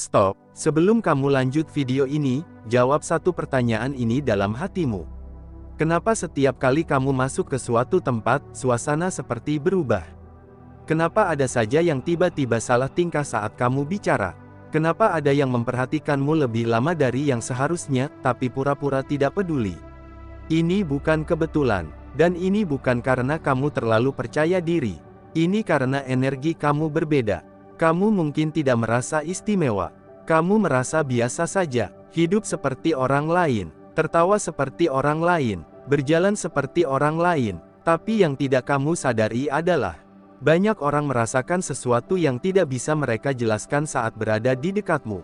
Stop, sebelum kamu lanjut video ini, jawab satu pertanyaan ini dalam hatimu. Kenapa setiap kali kamu masuk ke suatu tempat, suasana seperti berubah? Kenapa ada saja yang tiba-tiba salah tingkah saat kamu bicara? Kenapa ada yang memperhatikanmu lebih lama dari yang seharusnya, tapi pura-pura tidak peduli? Ini bukan kebetulan, dan ini bukan karena kamu terlalu percaya diri. Ini karena energi kamu berbeda. Kamu mungkin tidak merasa istimewa. Kamu merasa biasa saja, hidup seperti orang lain, tertawa seperti orang lain, berjalan seperti orang lain. Tapi yang tidak kamu sadari adalah, banyak orang merasakan sesuatu yang tidak bisa mereka jelaskan saat berada di dekatmu.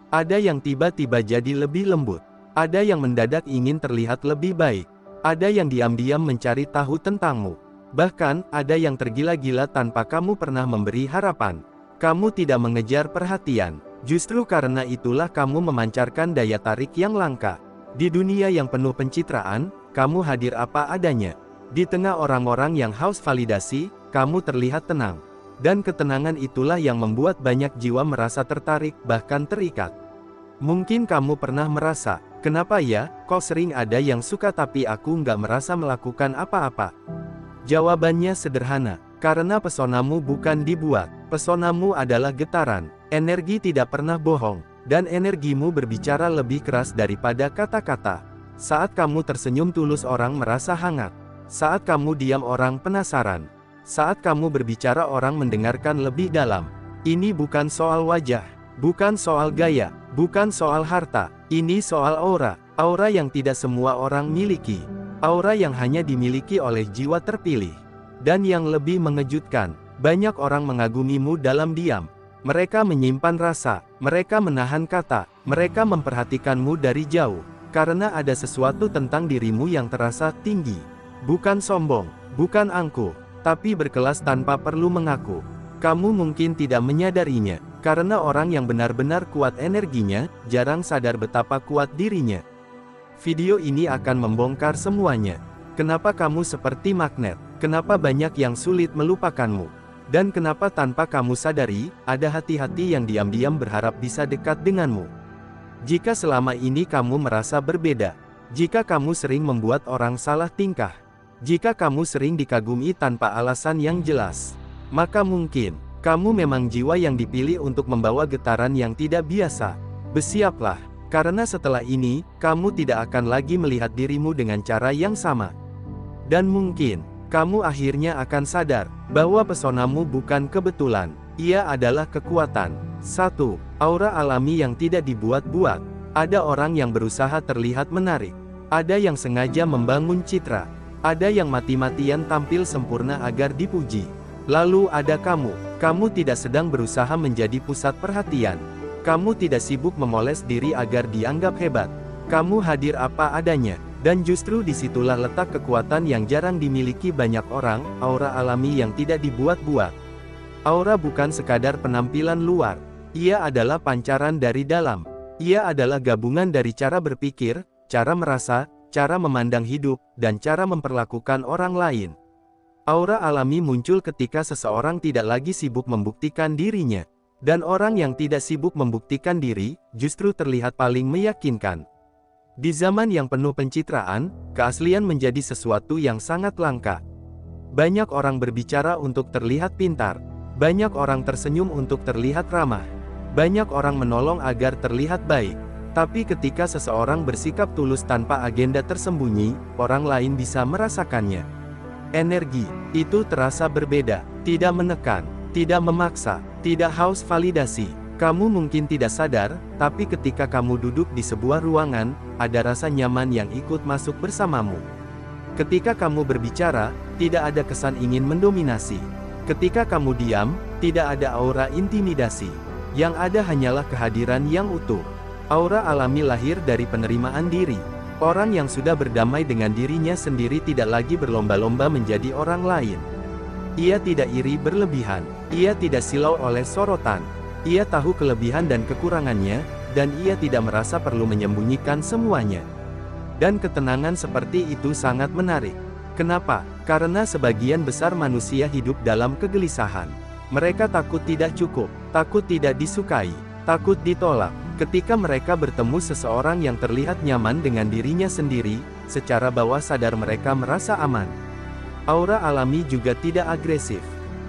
Ada yang tiba-tiba jadi lebih lembut. Ada yang mendadak ingin terlihat lebih baik. Ada yang diam-diam mencari tahu tentangmu. Bahkan, ada yang tergila-gila tanpa kamu pernah memberi harapan. Kamu tidak mengejar perhatian. Justru karena itulah kamu memancarkan daya tarik yang langka. Di dunia yang penuh pencitraan, kamu hadir apa adanya. Di tengah orang-orang yang haus validasi, kamu terlihat tenang. Dan ketenangan itulah yang membuat banyak jiwa merasa tertarik, bahkan terikat. Mungkin kamu pernah merasa, kenapa ya, kok sering ada yang suka tapi aku nggak merasa melakukan apa-apa? Jawabannya sederhana, karena pesonamu bukan dibuat. Pesonamu adalah getaran. Energi tidak pernah bohong, dan energimu berbicara lebih keras daripada kata-kata. Saat kamu tersenyum tulus orang merasa hangat. Saat kamu diam orang penasaran. Saat kamu berbicara orang mendengarkan lebih dalam. Ini bukan soal wajah, bukan soal gaya, bukan soal harta. Ini soal aura. Aura yang tidak semua orang miliki. Aura yang hanya dimiliki oleh jiwa terpilih. Dan yang lebih mengejutkan, banyak orang mengagumimu dalam diam. Mereka menyimpan rasa, mereka menahan kata, mereka memperhatikanmu dari jauh. Karena ada sesuatu tentang dirimu yang terasa tinggi. Bukan sombong, bukan angkuh, tapi berkelas tanpa perlu mengaku. Kamu mungkin tidak menyadarinya, karena orang yang benar-benar kuat energinya, jarang sadar betapa kuat dirinya. Video ini akan membongkar semuanya. Kenapa kamu seperti magnet? Kenapa banyak yang sulit melupakanmu? Dan kenapa tanpa kamu sadari, ada hati-hati yang diam-diam berharap bisa dekat denganmu? Jika selama ini kamu merasa berbeda, jika kamu sering membuat orang salah tingkah, jika kamu sering dikagumi tanpa alasan yang jelas, maka mungkin, kamu memang jiwa yang dipilih untuk membawa getaran yang tidak biasa. Bersiaplah, karena setelah ini, kamu tidak akan lagi melihat dirimu dengan cara yang sama. Dan mungkin, kamu akhirnya akan sadar, bahwa pesonamu bukan kebetulan, ia adalah kekuatan. 1. Aura alami yang tidak dibuat-buat. Ada orang yang berusaha terlihat menarik. Ada yang sengaja membangun citra. Ada yang mati-matian tampil sempurna agar dipuji. Lalu ada kamu tidak sedang berusaha menjadi pusat perhatian. Kamu tidak sibuk memoles diri agar dianggap hebat. Kamu hadir apa adanya. Dan justru disitulah letak kekuatan yang jarang dimiliki banyak orang, aura alami yang tidak dibuat-buat. Aura bukan sekadar penampilan luar. Ia adalah pancaran dari dalam. Ia adalah gabungan dari cara berpikir, cara merasa, cara memandang hidup, dan cara memperlakukan orang lain. Aura alami muncul ketika seseorang tidak lagi sibuk membuktikan dirinya. Dan orang yang tidak sibuk membuktikan diri, justru terlihat paling meyakinkan. Di zaman yang penuh pencitraan, keaslian menjadi sesuatu yang sangat langka. Banyak orang berbicara untuk terlihat pintar. Banyak orang tersenyum untuk terlihat ramah. Banyak orang menolong agar terlihat baik. Tapi ketika seseorang bersikap tulus tanpa agenda tersembunyi, orang lain bisa merasakannya. Energi itu terasa berbeda, tidak menekan, tidak memaksa, tidak haus validasi. Kamu mungkin tidak sadar, tapi ketika kamu duduk di sebuah ruangan, ada rasa nyaman yang ikut masuk bersamamu. Ketika kamu berbicara, tidak ada kesan ingin mendominasi. Ketika kamu diam, tidak ada aura intimidasi. Yang ada hanyalah kehadiran yang utuh. Aura alami lahir dari penerimaan diri. Orang yang sudah berdamai dengan dirinya sendiri tidak lagi berlomba-lomba menjadi orang lain. Ia tidak iri berlebihan. Ia tidak silau oleh sorotan. Ia tahu kelebihan dan kekurangannya, dan ia tidak merasa perlu menyembunyikan semuanya. Dan ketenangan seperti itu sangat menarik. Kenapa? Karena sebagian besar manusia hidup dalam kegelisahan. Mereka takut tidak cukup, takut tidak disukai, takut ditolak. Ketika mereka bertemu seseorang yang terlihat nyaman dengan dirinya sendiri, secara bawah sadar mereka merasa aman. Aura alami juga tidak agresif.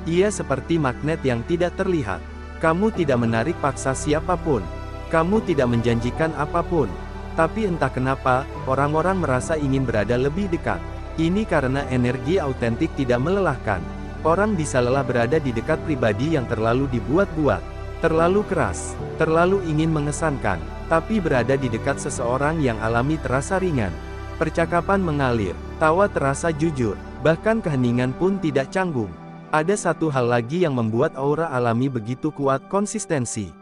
Ia seperti magnet yang tidak terlihat. Kamu tidak menarik paksa siapapun. Kamu tidak menjanjikan apapun. Tapi entah kenapa, orang-orang merasa ingin berada lebih dekat. Ini karena energi autentik tidak melelahkan. Orang bisa lelah berada di dekat pribadi yang terlalu dibuat-buat, terlalu keras, terlalu ingin mengesankan. Tapi berada di dekat seseorang yang alami terasa ringan. Percakapan mengalir, tawa terasa jujur, bahkan keheningan pun tidak canggung. Ada satu hal lagi yang membuat aura alami begitu kuat, konsistensi.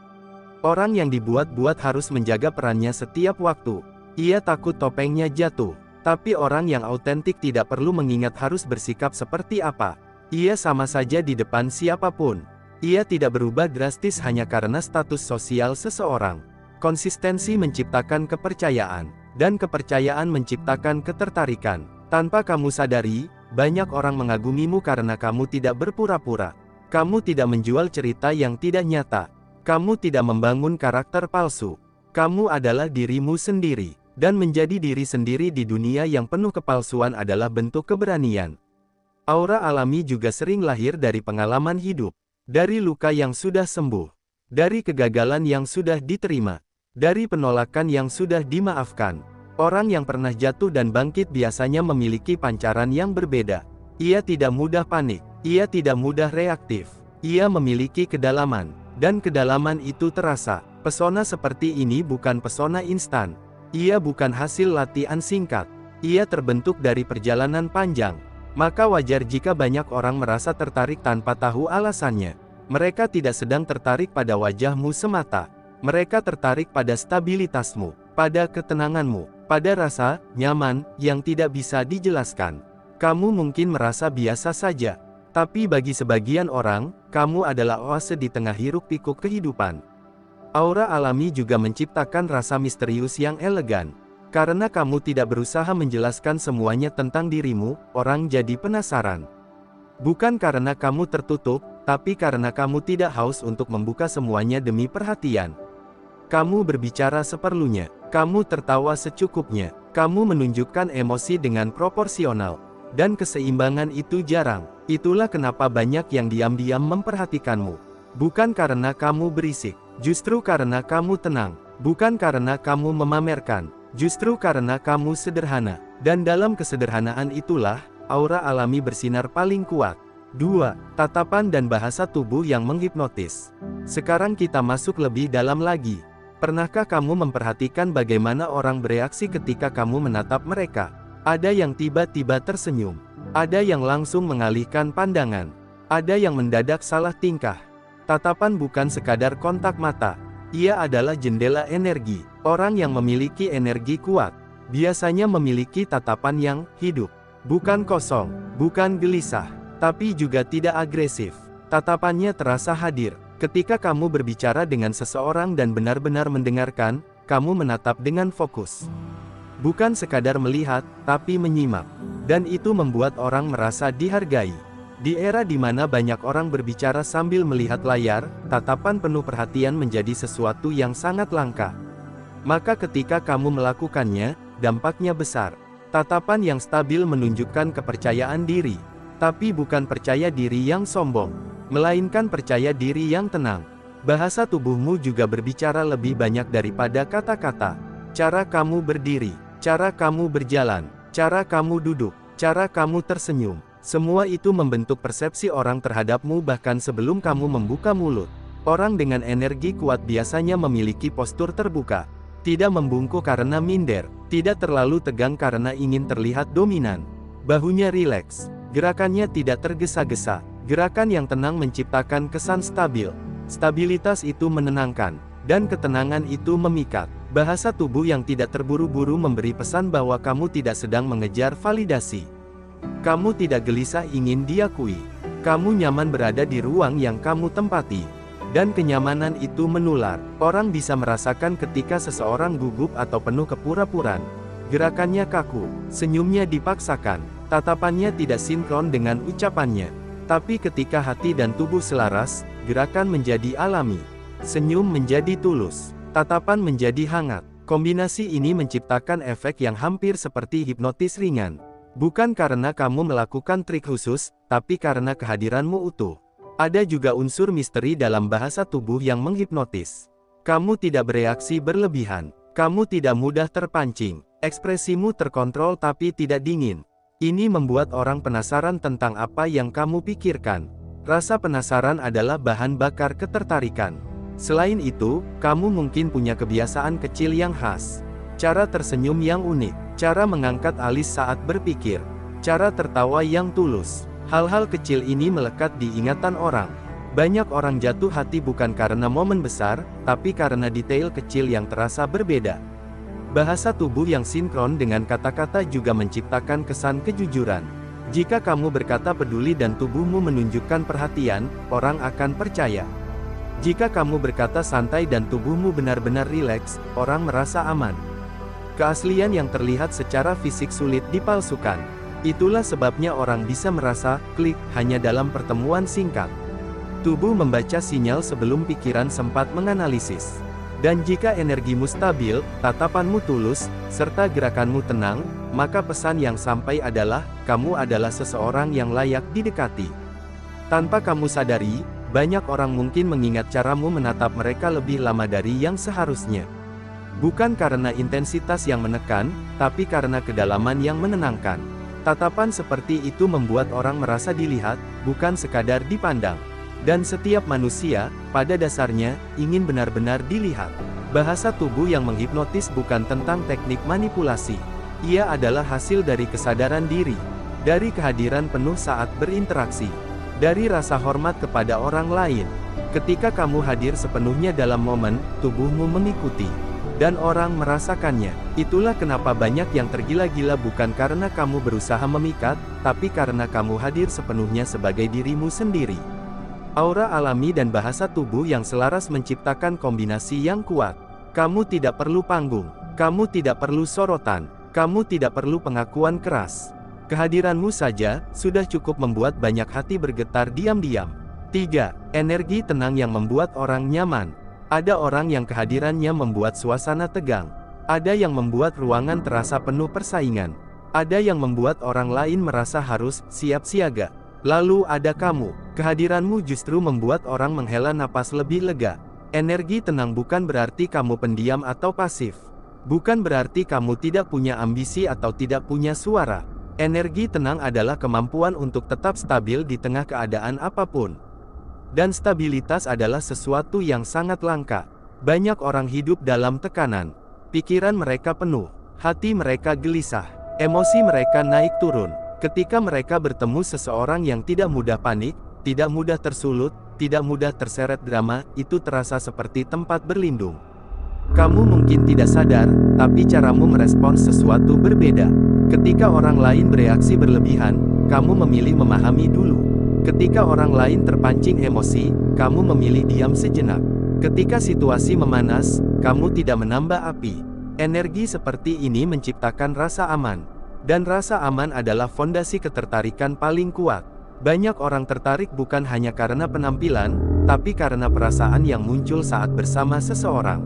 Orang yang dibuat-buat harus menjaga perannya setiap waktu. Ia takut topengnya jatuh. Tapi orang yang autentik tidak perlu mengingat harus bersikap seperti apa. Ia sama saja di depan siapapun. Ia tidak berubah drastis hanya karena status sosial seseorang. Konsistensi menciptakan kepercayaan, dan kepercayaan menciptakan ketertarikan. Tanpa kamu sadari, banyak orang mengagumimu karena kamu tidak berpura-pura. Kamu tidak menjual cerita yang tidak nyata. Kamu tidak membangun karakter palsu. Kamu adalah dirimu sendiri. Dan menjadi diri sendiri di dunia yang penuh kepalsuan adalah bentuk keberanian. Aura alami juga sering lahir dari pengalaman hidup. Dari luka yang sudah sembuh. Dari kegagalan yang sudah diterima. Dari penolakan yang sudah dimaafkan. Orang yang pernah jatuh dan bangkit biasanya memiliki pancaran yang berbeda. Ia tidak mudah panik. Ia tidak mudah reaktif. Ia memiliki kedalaman. Dan kedalaman itu terasa. Pesona seperti ini bukan pesona instan. Ia bukan hasil latihan singkat. Ia terbentuk dari perjalanan panjang. Maka wajar jika banyak orang merasa tertarik tanpa tahu alasannya. Mereka tidak sedang tertarik pada wajahmu semata. Mereka tertarik pada stabilitasmu, pada ketenanganmu, pada rasa nyaman yang tidak bisa dijelaskan. Kamu mungkin merasa biasa saja, tapi bagi sebagian orang, kamu adalah oase di tengah hiruk-pikuk kehidupan. Aura alami juga menciptakan rasa misterius yang elegan. Karena kamu tidak berusaha menjelaskan semuanya tentang dirimu, orang jadi penasaran. Bukan karena kamu tertutup, tapi karena kamu tidak haus untuk membuka semuanya demi perhatian. Kamu berbicara seperlunya, kamu tertawa secukupnya, kamu menunjukkan emosi dengan proporsional. Dan keseimbangan itu jarang. Itulah kenapa banyak yang diam-diam memperhatikanmu. Bukan karena kamu berisik. Justru karena kamu tenang, bukan karena kamu memamerkan, justru karena kamu sederhana. Dan dalam kesederhanaan itulah, aura alami bersinar paling kuat. 2. Tatapan dan bahasa tubuh yang menghipnotis. Sekarang kita masuk lebih dalam lagi. Pernahkah kamu memperhatikan bagaimana orang bereaksi ketika kamu menatap mereka? Ada yang tiba-tiba tersenyum. Ada yang langsung mengalihkan pandangan. Ada yang mendadak salah tingkah. Tatapan bukan sekadar kontak mata. Ia adalah jendela energi. Orang yang memiliki energi kuat, biasanya memiliki tatapan yang hidup. Bukan kosong, bukan gelisah, tapi juga tidak agresif. Tatapannya terasa hadir. Ketika kamu berbicara dengan seseorang dan benar-benar mendengarkan, kamu menatap dengan fokus. Bukan sekadar melihat, tapi menyimak. Dan itu membuat orang merasa dihargai. Di era di mana banyak orang berbicara sambil melihat layar, tatapan penuh perhatian menjadi sesuatu yang sangat langka. Maka ketika kamu melakukannya, dampaknya besar. Tatapan yang stabil menunjukkan kepercayaan diri. Tapi bukan percaya diri yang sombong, melainkan percaya diri yang tenang. Bahasa tubuhmu juga berbicara lebih banyak daripada kata-kata. Cara kamu berdiri, cara kamu berjalan, cara kamu duduk, cara kamu tersenyum. Semua itu membentuk persepsi orang terhadapmu bahkan sebelum kamu membuka mulut. Orang dengan energi kuat biasanya memiliki postur terbuka. Tidak membungkuk karena minder. Tidak terlalu tegang karena ingin terlihat dominan. Bahunya rileks. Gerakannya tidak tergesa-gesa. Gerakan yang tenang menciptakan kesan stabil. Stabilitas itu menenangkan. Dan ketenangan itu memikat. Bahasa tubuh yang tidak terburu-buru memberi pesan bahwa kamu tidak sedang mengejar validasi. Kamu tidak gelisah ingin diakui. Kamu nyaman berada di ruang yang kamu tempati. Dan kenyamanan itu menular. Orang bisa merasakan ketika seseorang gugup atau penuh kepura-puraan. Gerakannya kaku, senyumnya dipaksakan, tatapannya tidak sinkron dengan ucapannya. Tapi ketika hati dan tubuh selaras, gerakan menjadi alami. Senyum menjadi tulus. Tatapan menjadi hangat. Kombinasi ini menciptakan efek yang hampir seperti hipnotis ringan. Bukan karena kamu melakukan trik khusus, tapi karena kehadiranmu utuh. Ada juga unsur misteri dalam bahasa tubuh yang menghipnotis. Kamu tidak bereaksi berlebihan. Kamu tidak mudah terpancing. Ekspresimu terkontrol tapi tidak dingin. Ini membuat orang penasaran tentang apa yang kamu pikirkan. Rasa penasaran adalah bahan bakar ketertarikan. Selain itu, kamu mungkin punya kebiasaan kecil yang khas. Cara tersenyum yang unik, cara mengangkat alis saat berpikir, cara tertawa yang tulus. Hal-hal kecil ini melekat di ingatan orang. Banyak orang jatuh hati bukan karena momen besar, tapi karena detail kecil yang terasa berbeda. Bahasa tubuh yang sinkron dengan kata-kata juga menciptakan kesan kejujuran. Jika kamu berkata peduli dan tubuhmu menunjukkan perhatian, orang akan percaya. Jika kamu berkata santai dan tubuhmu benar-benar rileks, orang merasa aman. Keaslian yang terlihat secara fisik sulit dipalsukan. Itulah sebabnya orang bisa merasa klik hanya dalam pertemuan singkat. Tubuh membaca sinyal sebelum pikiran sempat menganalisis. Dan jika energimu stabil, tatapanmu tulus, serta gerakanmu tenang, maka pesan yang sampai adalah, kamu adalah seseorang yang layak didekati. Tanpa kamu sadari, banyak orang mungkin mengingat caramu menatap mereka lebih lama dari yang seharusnya. Bukan karena intensitas yang menekan, tapi karena kedalaman yang menenangkan. Tatapan seperti itu membuat orang merasa dilihat, bukan sekadar dipandang. Dan setiap manusia, pada dasarnya, ingin benar-benar dilihat. Bahasa tubuh yang menghipnotis bukan tentang teknik manipulasi. Ia adalah hasil dari kesadaran diri, dari kehadiran penuh saat berinteraksi, dari rasa hormat kepada orang lain. Ketika kamu hadir sepenuhnya dalam momen, tubuhmu mengikuti. Dan orang merasakannya. Itulah kenapa banyak yang tergila-gila bukan karena kamu berusaha memikat, tapi karena kamu hadir sepenuhnya sebagai dirimu sendiri. Aura alami dan bahasa tubuh yang selaras menciptakan kombinasi yang kuat. Kamu tidak perlu panggung. Kamu tidak perlu sorotan. Kamu tidak perlu pengakuan keras. Kehadiranmu saja, sudah cukup membuat banyak hati bergetar diam-diam. 3. Energi tenang yang membuat orang nyaman. Ada orang yang kehadirannya membuat suasana tegang. Ada yang membuat ruangan terasa penuh persaingan. Ada yang membuat orang lain merasa harus siap siaga. Lalu ada kamu. Kehadiranmu justru membuat orang menghela napas lebih lega. Energi tenang bukan berarti kamu pendiam atau pasif. Bukan berarti kamu tidak punya ambisi atau tidak punya suara. Energi tenang adalah kemampuan untuk tetap stabil di tengah keadaan apapun. Dan stabilitas adalah sesuatu yang sangat langka. Banyak orang hidup dalam tekanan. Pikiran mereka penuh, hati mereka gelisah, emosi mereka naik turun. Ketika mereka bertemu seseorang yang tidak mudah panik, tidak mudah tersulut, tidak mudah terseret drama, itu terasa seperti tempat berlindung. Kamu mungkin tidak sadar, tapi caramu merespons sesuatu berbeda. Ketika orang lain bereaksi berlebihan, kamu memilih memahami dulu. Ketika orang lain terpancing emosi, kamu memilih diam sejenak. Ketika situasi memanas, kamu tidak menambah api. Energi seperti ini menciptakan rasa aman. Dan rasa aman adalah fondasi ketertarikan paling kuat. Banyak orang tertarik bukan hanya karena penampilan, tapi karena perasaan yang muncul saat bersama seseorang.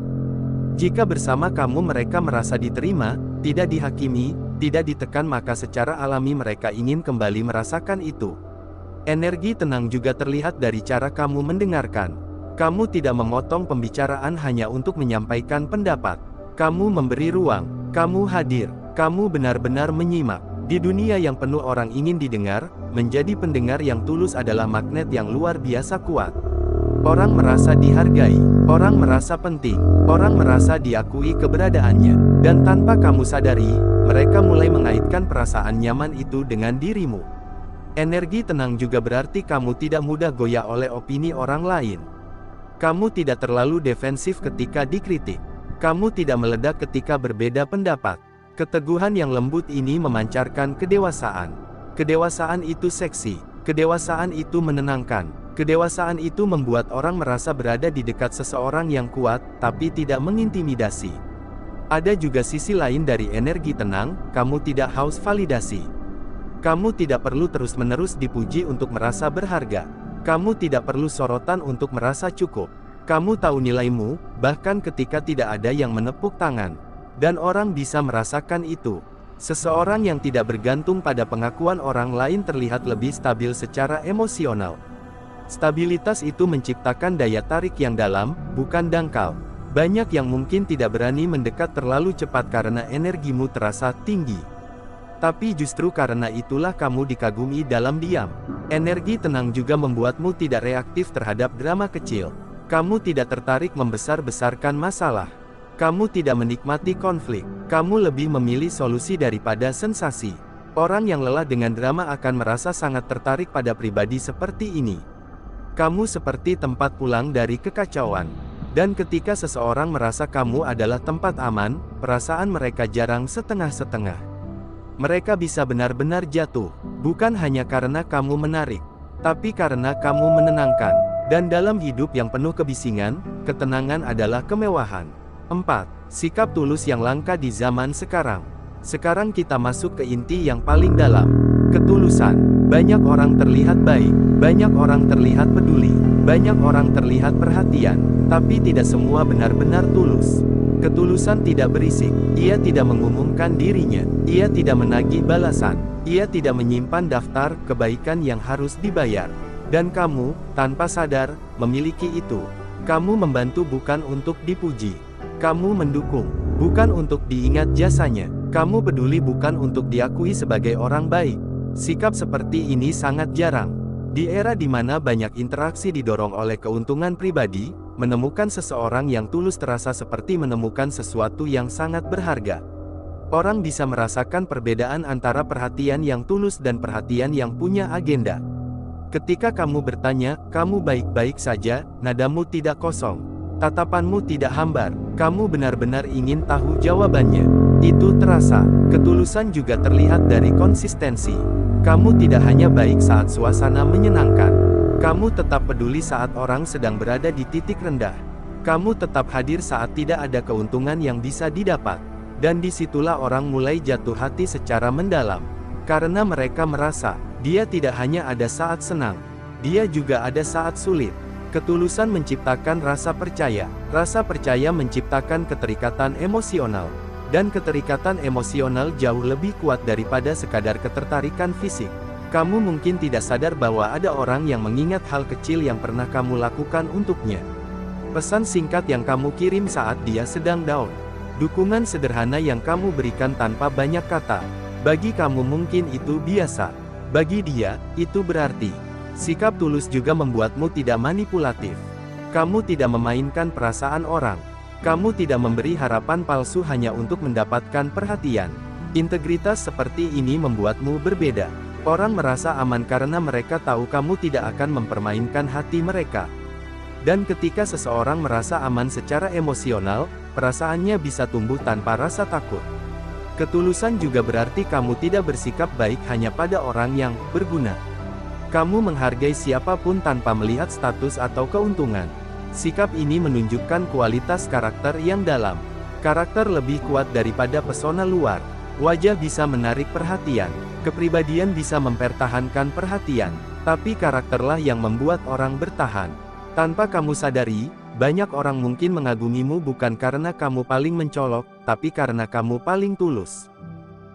Jika bersama kamu mereka merasa diterima, tidak dihakimi, tidak ditekan, maka secara alami mereka ingin kembali merasakan itu. Energi tenang juga terlihat dari cara kamu mendengarkan. Kamu tidak memotong pembicaraan hanya untuk menyampaikan pendapat. Kamu memberi ruang, kamu hadir, kamu benar-benar menyimak. Di dunia yang penuh orang ingin didengar, menjadi pendengar yang tulus adalah magnet yang luar biasa kuat. Orang merasa dihargai, orang merasa penting, orang merasa diakui keberadaannya. Dan tanpa kamu sadari, mereka mulai mengaitkan perasaan nyaman itu dengan dirimu. Energi tenang juga berarti kamu tidak mudah goyah oleh opini orang lain. Kamu tidak terlalu defensif ketika dikritik. Kamu tidak meledak ketika berbeda pendapat. Keteguhan yang lembut ini memancarkan kedewasaan. Kedewasaan itu seksi. Kedewasaan itu menenangkan. Kedewasaan itu membuat orang merasa berada di dekat seseorang yang kuat, tapi tidak mengintimidasi. Ada juga sisi lain dari energi tenang, kamu tidak haus validasi. Kamu tidak perlu terus-menerus dipuji untuk merasa berharga. Kamu tidak perlu sorotan untuk merasa cukup. Kamu tahu nilaimu, bahkan ketika tidak ada yang menepuk tangan. Dan orang bisa merasakan itu. Seseorang yang tidak bergantung pada pengakuan orang lain terlihat lebih stabil secara emosional. Stabilitas itu menciptakan daya tarik yang dalam, bukan dangkal. Banyak yang mungkin tidak berani mendekat terlalu cepat karena energimu terasa tinggi. Tapi justru karena itulah kamu dikagumi dalam diam. Energi tenang juga membuatmu tidak reaktif terhadap drama kecil. Kamu tidak tertarik membesar-besarkan masalah. Kamu tidak menikmati konflik. Kamu lebih memilih solusi daripada sensasi. Orang yang lelah dengan drama akan merasa sangat tertarik pada pribadi seperti ini. Kamu seperti tempat pulang dari kekacauan. Dan ketika seseorang merasa kamu adalah tempat aman, perasaan mereka jarang setengah-setengah. Mereka bisa benar-benar jatuh, bukan hanya karena kamu menarik, tapi karena kamu menenangkan. Dan dalam hidup yang penuh kebisingan, ketenangan adalah kemewahan. 4. Sikap tulus yang langka di zaman sekarang. Sekarang kita masuk ke inti yang paling dalam. Ketulusan. Banyak orang terlihat baik, banyak orang terlihat peduli, banyak orang terlihat perhatian, tapi tidak semua benar-benar tulus. Ketulusan tidak berisik, ia tidak mengumumkan dirinya, ia tidak menagih balasan, ia tidak menyimpan daftar kebaikan yang harus dibayar. Dan kamu, tanpa sadar, memiliki itu. Kamu membantu bukan untuk dipuji. Kamu mendukung, bukan untuk diingat jasanya. Kamu peduli bukan untuk diakui sebagai orang baik. Sikap seperti ini sangat jarang. Di era di mana banyak interaksi didorong oleh keuntungan pribadi, menemukan seseorang yang tulus terasa seperti menemukan sesuatu yang sangat berharga. Orang bisa merasakan perbedaan antara perhatian yang tulus dan perhatian yang punya agenda. Ketika kamu bertanya, "Kamu baik-baik saja?" nadamu tidak kosong. Tatapanmu tidak hambar, kamu benar-benar ingin tahu jawabannya. Itu terasa. Ketulusan juga terlihat dari konsistensi. Kamu tidak hanya baik saat suasana menyenangkan. Kamu tetap peduli saat orang sedang berada di titik rendah. Kamu tetap hadir saat tidak ada keuntungan yang bisa didapat. Dan disitulah orang mulai jatuh hati secara mendalam. Karena mereka merasa, dia tidak hanya ada saat senang, dia juga ada saat sulit. Ketulusan menciptakan rasa percaya menciptakan keterikatan emosional. Dan keterikatan emosional jauh lebih kuat daripada sekadar ketertarikan fisik. Kamu mungkin tidak sadar bahwa ada orang yang mengingat hal kecil yang pernah kamu lakukan untuknya. Pesan singkat yang kamu kirim saat dia sedang down. Dukungan sederhana yang kamu berikan tanpa banyak kata. Bagi kamu mungkin itu biasa. Bagi dia, itu berarti. Sikap tulus juga membuatmu tidak manipulatif. Kamu tidak memainkan perasaan orang. Kamu tidak memberi harapan palsu hanya untuk mendapatkan perhatian. Integritas seperti ini membuatmu berbeda. Orang merasa aman karena mereka tahu kamu tidak akan mempermainkan hati mereka. Dan ketika seseorang merasa aman secara emosional, perasaannya bisa tumbuh tanpa rasa takut. Ketulusan juga berarti kamu tidak bersikap baik hanya pada orang yang berguna. Kamu menghargai siapapun tanpa melihat status atau keuntungan. Sikap ini menunjukkan kualitas karakter yang dalam. Karakter lebih kuat daripada pesona luar. Wajah bisa menarik perhatian. Kepribadian bisa mempertahankan perhatian. Tapi karakterlah yang membuat orang bertahan. Tanpa kamu sadari, banyak orang mungkin mengagumimu bukan karena kamu paling mencolok, tapi karena kamu paling tulus.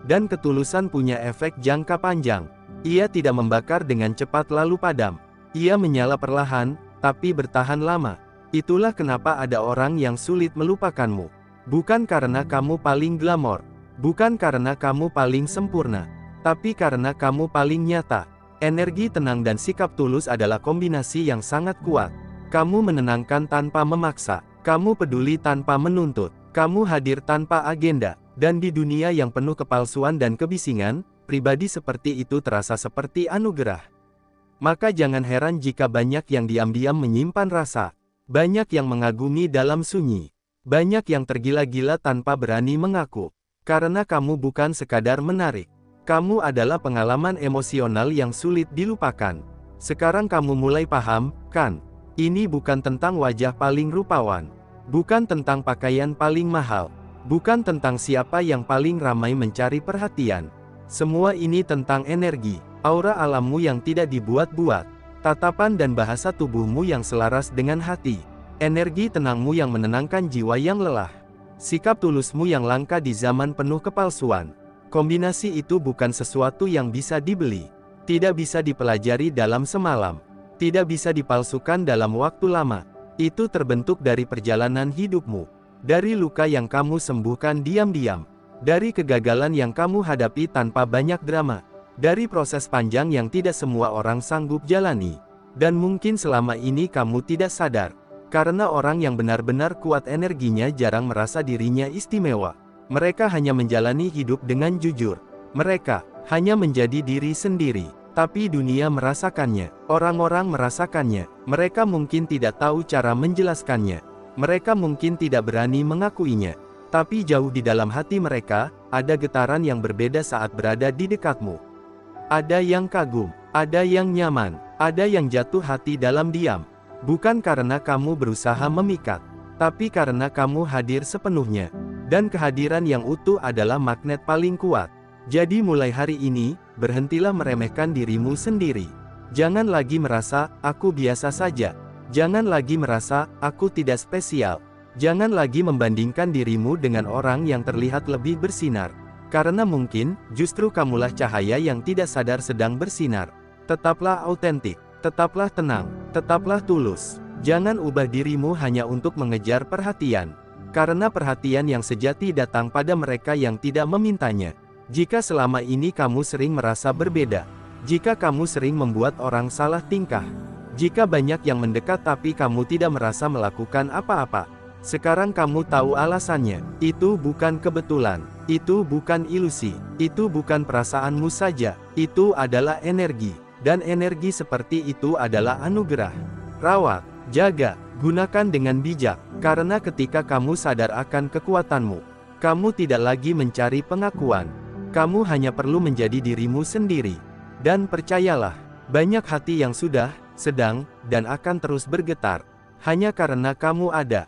Dan ketulusan punya efek jangka panjang. Ia tidak membakar dengan cepat lalu padam. Ia menyala perlahan, tapi bertahan lama. Itulah kenapa ada orang yang sulit melupakanmu. Bukan karena kamu paling glamor. Bukan karena kamu paling sempurna. Tapi karena kamu paling nyata. Energi tenang dan sikap tulus adalah kombinasi yang sangat kuat. Kamu menenangkan tanpa memaksa. Kamu peduli tanpa menuntut. Kamu hadir tanpa agenda. Dan di dunia yang penuh kepalsuan dan kebisingan, pribadi seperti itu terasa seperti anugerah. Maka jangan heran jika banyak yang diam-diam menyimpan rasa. Banyak yang mengagumi dalam sunyi. Banyak yang tergila-gila tanpa berani mengaku. Karena kamu bukan sekadar menarik. Kamu adalah pengalaman emosional yang sulit dilupakan. Sekarang kamu mulai paham, kan? Ini bukan tentang wajah paling rupawan. Bukan tentang pakaian paling mahal. Bukan tentang siapa yang paling ramai mencari perhatian. Semua ini tentang energi, aura alammu yang tidak dibuat-buat, tatapan dan bahasa tubuhmu yang selaras dengan hati. Energi tenangmu yang menenangkan jiwa yang lelah. Sikap tulusmu yang langka di zaman penuh kepalsuan. Kombinasi itu bukan sesuatu yang bisa dibeli. Tidak bisa dipelajari dalam semalam. Tidak bisa dipalsukan dalam waktu lama. Itu terbentuk dari perjalanan hidupmu. Dari luka yang kamu sembuhkan diam-diam. Dari kegagalan yang kamu hadapi tanpa banyak drama. Dari proses panjang yang tidak semua orang sanggup jalani. Dan mungkin selama ini kamu tidak sadar. Karena orang yang benar-benar kuat energinya jarang merasa dirinya istimewa. Mereka hanya menjalani hidup dengan jujur. Mereka hanya menjadi diri sendiri. Tapi dunia merasakannya. Orang-orang merasakannya. Mereka mungkin tidak tahu cara menjelaskannya. Mereka mungkin tidak berani mengakuinya. Tapi jauh di dalam hati mereka, ada getaran yang berbeda saat berada di dekatmu. Ada yang kagum, ada yang nyaman, ada yang jatuh hati dalam diam. Bukan karena kamu berusaha memikat, tapi karena kamu hadir sepenuhnya. Dan kehadiran yang utuh adalah magnet paling kuat. Jadi mulai hari ini, berhentilah meremehkan dirimu sendiri. Jangan lagi merasa, aku biasa saja. Jangan lagi merasa, aku tidak spesial. Jangan lagi membandingkan dirimu dengan orang yang terlihat lebih bersinar. Karena mungkin, justru kamulah cahaya yang tidak sadar sedang bersinar. Tetaplah autentik, tetaplah tenang, tetaplah tulus. Jangan ubah dirimu hanya untuk mengejar perhatian. Karena perhatian yang sejati datang pada mereka yang tidak memintanya. Jika selama ini kamu sering merasa berbeda, jika kamu sering membuat orang salah tingkah, jika banyak yang mendekat tapi kamu tidak merasa melakukan apa-apa, sekarang kamu tahu alasannya. Itu bukan kebetulan, itu bukan ilusi, itu bukan perasaanmu saja, itu adalah energi. Dan energi seperti itu adalah anugerah. Rawat, jaga, gunakan dengan bijak, karena ketika kamu sadar akan kekuatanmu, kamu tidak lagi mencari pengakuan. Kamu hanya perlu menjadi dirimu sendiri. Dan percayalah, banyak hati yang sudah, sedang, dan akan terus bergetar. Hanya karena kamu ada.